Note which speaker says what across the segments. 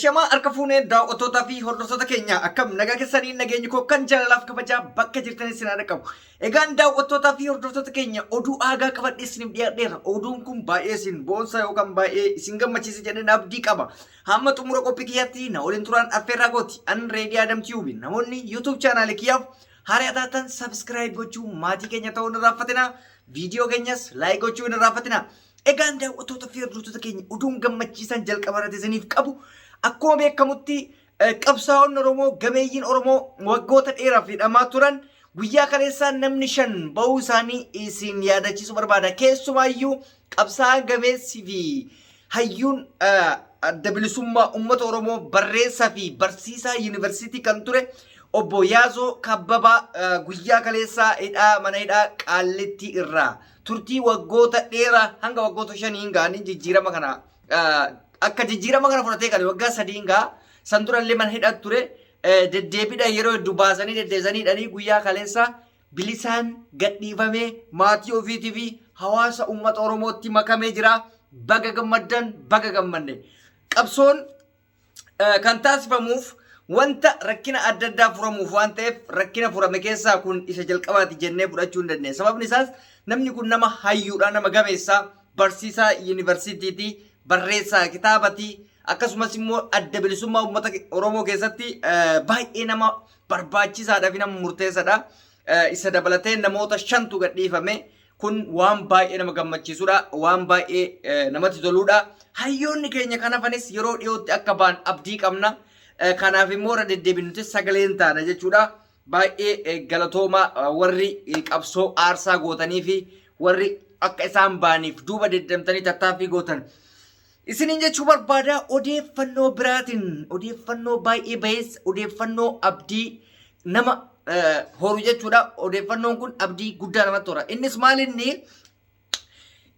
Speaker 1: Shamaa harka fuunee daawwattootaa fi hordoftoota keenya akkam nagaa keessanii nageenyi koo kan jaalalaaf kabajaa bakka jirtanis isin haa qabu. Egaan daawwattootaa fi hordoftoota keenya oduu aagaa qabadhee isiniif dhiyaadheera. Oduun kun baay'ee isin boonsa yookaan baay'ee isin gammachiisa jedheen abdii qaba. Hamma xumura qophii kiyyaatti na waliin turaan affeerraa gooti. An Reedii Adam Tiyuubi namoonni YouTube chaanaalii kiyyaaf haaraa taatan subscribe gochuu maatii keenya ta'uu hin irraanfatina. Viidiyoo keenyas like gochuu hin irraanfatina. Egaan daawwattoota fi hordoftoota keenya oduun gammachiisan jalqaba irratti isiniif qabu. Akkuma beekamutti qabsaa'onni Oromoo gameeyyiin Oromoo waggoota dheeraaf hidhamaa turan guyyaa kaleessaa namni 5 bahuu isaanii isin yaadachiisuu barbaada. Keessumaayyuu qabsaa'aa gameessii fi hayyuun adda bilisummaa uummata Oromoo barreessaa fi barsiisaa yuunivarsiitii kan ture obbo Yaazoo Kabbabaa guyyaa kaleessaa mana hidhaa Qaallitti irraa turtii waggoota dheeraa hanga waggoota 5 ga'anii jijjiirama kana akka jijjiirama kana fudhatee kan waggaa 3 gaa san durallee mana hidhaa ture deddeebidha yeroo hedduu baasanii deddeebisanii guyyaa kaleessaa bilisaan gadhiifamee maatii ofiitii fi hawaasa uummata Oromootti makamee jira. Baga gammaddan baga gammanne. Qabsoon kan taasifamuuf wanta rakkina adda addaa furamuuf waan ta'eef rakkina furame keessaa kun isa jalqabaati jennee fudhachuu hin dandeenya. Sababni isaas namni kun nama hayyuudha, nama gameessaa, barsiisaa yuunivarsiitiiti, barreessaa kitaabatii akkasumas immoo adda bilisummaa uummata Oromoo keessatti baay'ee nama barbaachisaadhaa fi nama murteessaadha. Isa dabalatee namoota 5tu gadhiifame kun waan baay'ee nama gammachiisudha, waan baay'ee namatti toludha. Hayyoonni keenya kanafanis yeroo dhiyootti akka ba'an abdii qabna. Kanaaf immoo irra deddeebinutti sagaleen taana jechuudha. Baay'ee galatooma warri qabsoo aarsaa gootanii fi warri akka isaan ba'aniif duuba deddeemtanii tattaaffii gootan. Isiniin jechuu barbaada odeeffannoo biraatiin odeeffannoo baay'ee baheessa odeeffannoo abdii nama horu jechuudha. Odeeffannoon kun abdii guddaa namatti hora. Innis maal inni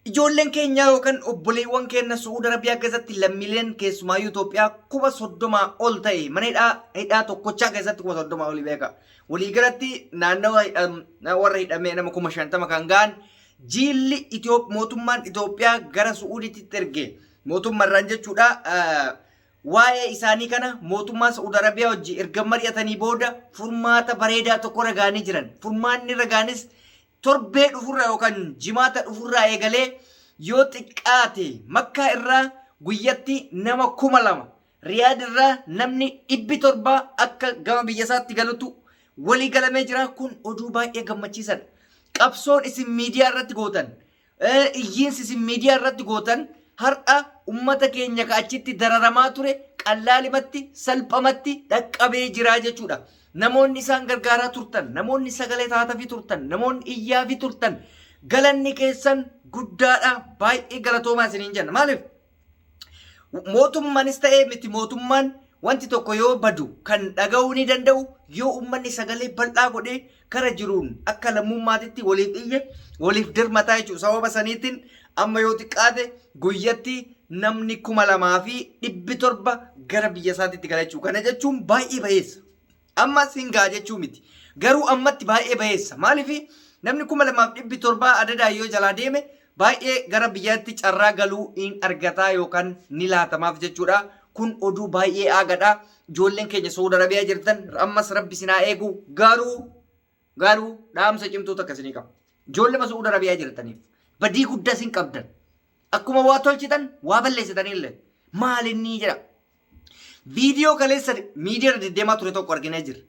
Speaker 1: ijoolleen keenya yookaan obboleewwan keenya Su'uudi Arabiyaa keessatti lammiileen keessumaayyuu Itoophiyaa 30 ol ta'e mana hidhaa tokkochaa keessatti 30 olii beeka. Waliigalatti naannawa warra hidhamee nama 50 kan ga'an jiilli mootummaan Itoophiyaa gara Su'uudiitti erge. Mootummaarraan jechuudha waa'ee isaanii kana mootummaa Su'uudi Arabiyaa wajji erga mari'atanii booda furmaata bareedaa tokko ragaanii jiran. Furmaanni ragaanis torbee dhufurraa yookaan jimaata dhufurraa eegalee yoo xiqqaate Makkaa irraa guyyatti nama 2000 Riyaad irraa namni 700 akka gama biyya isaatti galutu walii galamee jira. Kun oduu baay'ee gammachiisadha. Qabsoon isin miidiyaa irratti gootan, iyyiinsi isin miidiyaa irratti gootan har'a ummata keenya kaachitti dararamaa ture qallaalimatti salphamatti dhaqqabee jira jechuudha. Namoonni isaan gargaaraa turtan, namoonni sagalee taatafii turtan, namoonni iyyaafii turtan galanni keessan guddaadha. Baay'ee galatoomaa isiniin jenna. Maaliif mootummaanis ta'ee miti mootummaan wanti tokko yoo badu kan dhaga'uu ni danda'u yoo ummanni sagalee bal'aa godhee kara jiruun akka lammummaatitti waliif iyye waliif dirmataa jechuudha. Sababa saniitiin amma yoo xiqqaate guyyatti namni 2700 gara biyya isaatiitti gala jechuudha. Kana jechuun baay'ee bayeessa. Amma singaa jechuu miti. Garuu ammatti baay'ee bayeessa. Maaliif namni 2700 adadaan yoo jalaa deeme baay'ee gara biyyaatti carraa galuu hin argataa yookaan ni laatamaaf jechuudha. Kun oduu baay'ee aagadha. Ijoolleen keenya Su'uudi Arabiyaa jirtan ammas rabbi sinaa eegu garuu dhaamsa cimtuu takka isinii qaba. Ijoollee Su'uudi Arabiyaa jirtaniif badii guddaa isin qabdan. Akkuma waa tolchitan waa balleessitanillee maal inni jedha. Viidiyoo kaleessa miidiyaa deddeemaa ture tokko arginee jira.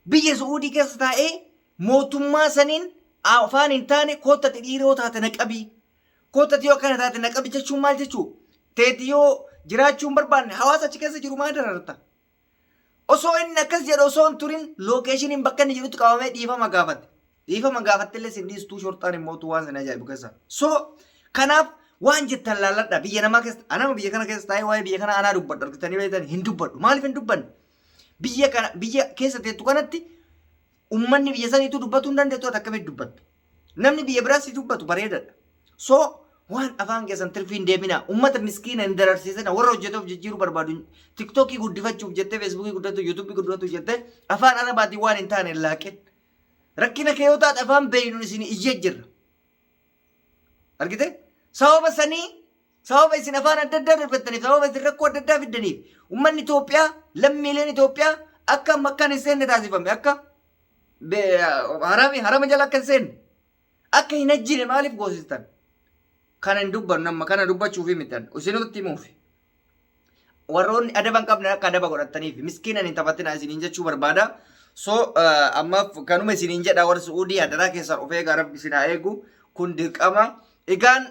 Speaker 1: Biyya Su'uudii keessa taa'ee mootummaa saniin afaan hin taane koottati dhiiroo taate naqabii. Koottati yoo kana taate naqabii jechuun maal jechuu? Teeti yoo jiraachuun barbaanne hawaasa achi keessa jiru maal dararta? Osoo inni akkas jedhu osoo hin turin lookeeshiniin bakka inni jirutti qabamee dhiifama gaafate. Dhiifama gaafattillee sin dhiistuu shortaan immoo waan sana ajaa'ibu keessa. Kanaaf waan jettan laalladha biyya namaa keessa anama biyya kana keessa taa'ee waa'ee biyya kana anaa dubbadhu argitanii beektan hin dubbadhu. Maaliif hin dubbanne? Biyya keessa teettu kanatti ummanni biyya saniitu dubbatu hin dandeettu akkamitti dubbattu? Namni biyya biraas dubbatu bareedadha. Waan afaan keessan tirfiin deemina ummata miskiina hin dararsiisana warra hojjetuuf jijjiiruu barbaadu tiktookii guddifachuuf jettee feesbuukii guddatu yuutuubii guddifatu jettee afaan arabaatiin waan hin taane laaqen rakkina kee yoo taate afaan beeynuun isin iyyee jirra argite sababa sanii sababa isin afaan adda addaa darbattaniif sababa isin rakkoo adda addaa fiddaniif ummanni Itoophiyaa lammiileen Itoophiyaa akka makkaan hin seenne taasifame akka harama jala akka hin seenne akka hin ajjine maaliif goosistan kana hin dubbannu amma kana dubbachuufi mitan isinutti himuufi warroonni adaban qabne akka adaba godhataniif miskiinan hin taphatina isiniin jechuu barbaada so amma kanuma isiniin jedha warra Suudii adaraa keessaa dhufee gara rabbi isin haa eegu kun dirqama egaan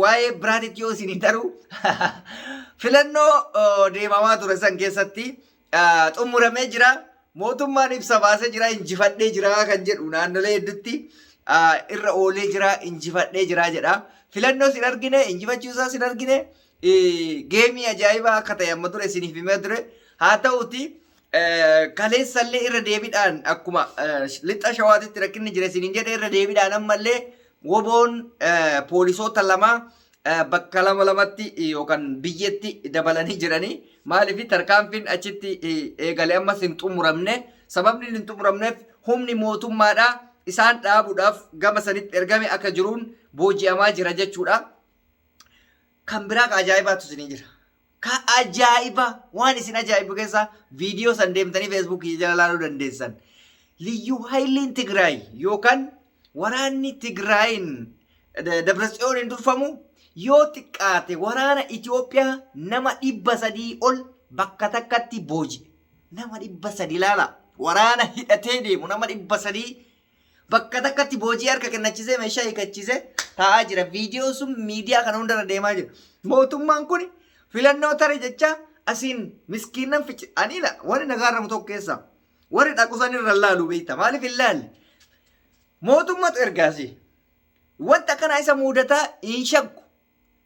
Speaker 1: waa'ee biraatitti yoo isin daru filannoo deemamaa ture san keessatti xumuramee jira mootummaan ibsa baasee jira injifadhee jira kan jedhu naannolee hedduutti irra oolee jira injifadhee jira jedha filannoo sin argine injifachuusaa sin argine geemii ajaa'ibaa akka ta'e amma ture isiniif himee ture haa ta'uti kaleessallee irra deebiidhaan akkuma lixa shawaatitti rakkinni jira isiniin jedhe irra deebiidhaan ammallee woboon poolisoota lama bakka lamatti yookaan biyyatti dabalanii jiranii maaliif tarkaanfiin achitti eegalee ammas hin xumuramne sababni hin xumuramneef humni mootummaadha isaan dhaabuudhaaf gama sanitti ergame akka jiruun booji'amaa jira jechuudha. Kan biraa ka ajaa'ibaatu isinii jira. Ka ajaa'iba waan isin ajaa'ibu keessaa viidiyoo san deemtanii feesbuukii jala laaluu dandeessan. Liyyuu Haayiliin Tigraay yookaan waraanni Tigraayin Dabratsiyooniin durfamu yoo xiqqaate waraana Itoophiyaa nama 300 ol bakka takkatti booji'e. Nama 300 laala. Waraana hidhatee deemu nama 300 bakka takkatti booji'ee harka kennachisee meeshaa hiikachisee taa'aa jira. Viidiyoon sun miidiyaa kana hundarra deemaa jira. Mootummaan kun filannoo tare jecha asiin miskiinan aniidha. Warri nagaarramu tokko keessaa warri dhaqusan irra laalu beekta. Maaliif hin laalle? Mootummaatu ergaasi. Wanta kana isa mudataa hin shakku.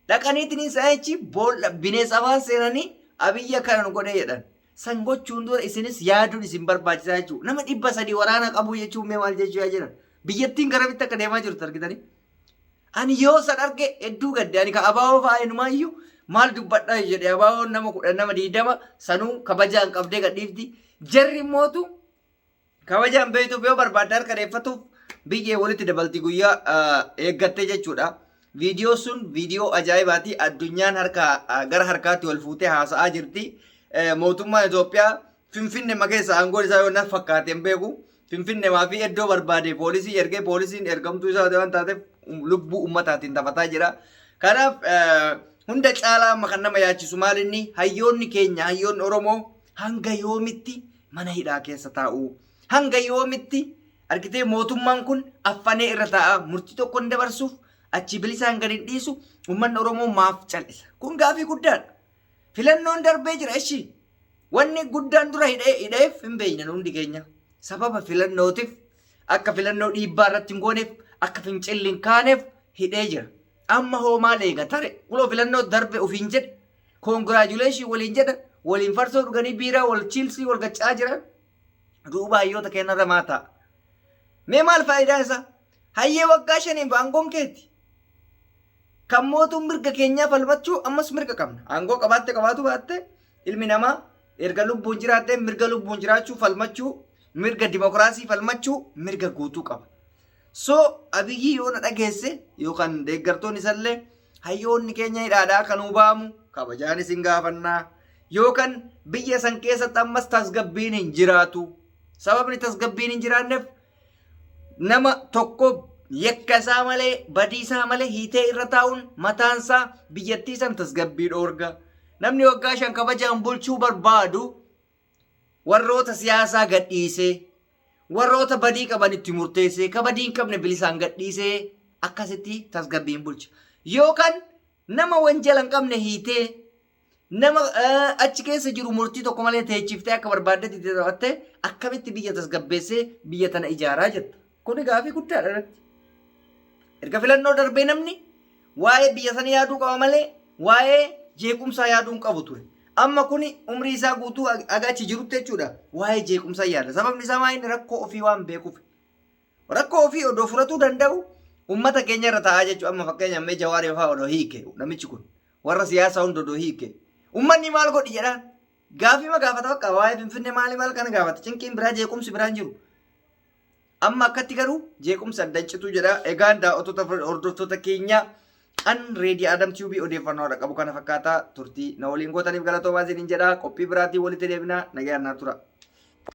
Speaker 1: Dhaqaniitiin isaachi boolla bineensa afaan seenanii abiyya kana nu godhee jedhan. San gochuun dura isinis yaaduun isin barbaachisaa jechuudha. Nama 300 waraana qabu jechuun mee maal jechuu yaa jiran. Biyyattiin garamitti akka deemaa jirtu argitanii. Ani yoo san arge hedduu gadde ani ka abaaboo fa'aayinumayyuu maal dubbadhaa jedhe abaaboon nama 10 nama 20 sanuu kabajaan qabdee gadhiifti. Jarri mootu kabajaan beektuuf yoo barbaadde harka deeffatuuf biyyee walitti dabalti guyyaa eeggattee jechuudha. Viidiyoo sun viidiyoo ajaa'ibaati. Addunyaan gara harkaatti wal fuutee haasa'aa jirti. Mootummaan Itoophiyaa Finfinnee keessa aangoon isaa yoo na fakkaate hin beeku. Finfinnee maafi iddoo barbaade poolisii ergee poolisiin ergamtuu isaa waan taateef lubbuu ummataatiin taphataa jira. Kanaaf hunda caalaa amma kan nama yaachisu maal inni hayyoonni keenya hayyoonni Oromoo hanga yoomitti mana hidhaa keessa taa'u. Hanga yoomitti argitee mootummaan kun affanee irra taa'a murtii tokko hin dabarsuuf achi bilisaan gadi hin dhiisu uummanni Oromoo maaf cal'isa. Kun gaafii guddaadha. Filannoon darbee jira ishi. Wanni guddaan dura hidheef hin beekne hundi keenya. Sababa filannootiif akka filannoo dhiibbaa irratti hin gooneef akka fincilli hin kaaneef hidhee jira. Amma hoo maal eega tare kuloo filannoo darbe ofiin jedhe koongiraajuleeshin waliin jedha waliin farsoo dhuganii biiraa wal chiilsii wal gaccaa jiran duuba hayyoota keenyarra maa ta'a. Mee maal faayidaan isaa? Hayyee waggaa 5 aangoon keeti. Kan mootummaan mirga keenyaa falmachuu ammas mirga qabna. Aangoo qabaatu baatte ilmi namaa erga lubbuun jiraatte mirga lubbuun jiraachuu falmachuu mirga dimokiraasii falmachuu mirga guutuu qaba. So abiyyi yoo na dhageesse yookaan deeggartoonni isallee hayyoonni keenya hidhaadhaa kan hubaamu kabajaan isin gaafannaa yookaan biyya san keessatti ammas tasgabbiin hin jiraatu. Sababni tasgabbiin hin jiraanneef nama tokko yakka isaa malee badii isaa malee hiitee irra taa'uun mataan isaa biyyattii san tasgabbii dhoorga. Namni waggaa 5 kabajaan bulchuu barbaadu warroota siyaasaa gadhiisee warroota badii qaban itti murteessee kabadii hin qabne bilisaan gadhiisee akkasitti tasgabbiin bulcha. Yookaan nama wanjala hin qabne hiitee nama achi keessa jiru murtii tokko malee teechiftee akka barbaaddetti taphattee akkamitti biyya tasgabbeessee biyya tana ijaaraa jirta. Kuni gaafii guddaadha. Erga filannoo darbee namni waa'ee biyya sana yaaduu qaba malee waa'ee jeequmsaa yaaduu hin qabu ture. Amma kuni umrii isaa guutuu agaachi jirutti jechuudha. Waa'ee jeequmsaa yaada. Sababni isaa maayini rakkoo ofii waan beekuuf. Rakkoo ofii odoo furatuu danda'u uummata keenya irra taa'aa jechuudha. Amma fakkeenya ammee Jawaar fa'aa odoo hiike namichi kun warra siyaasaa hunda odoo hiike. Uummanni maal godhi jedhaan gaafii ma gaafata bakka waa'ee Finfinnee maal kana gaafata cinqiin biraa jeequmsi biraan jiru. Amma akkatti garuu jeequmsa addancitu jedha. Egaan daawwattoota hordoftoota keenya An reedii Adam Tube odeeffannoo dhaqqabu kana fakkaata turtii na waliin gootaniif galatoomaa isiniin jedha qophii biraatii walitti deebina nagayaan naa tura.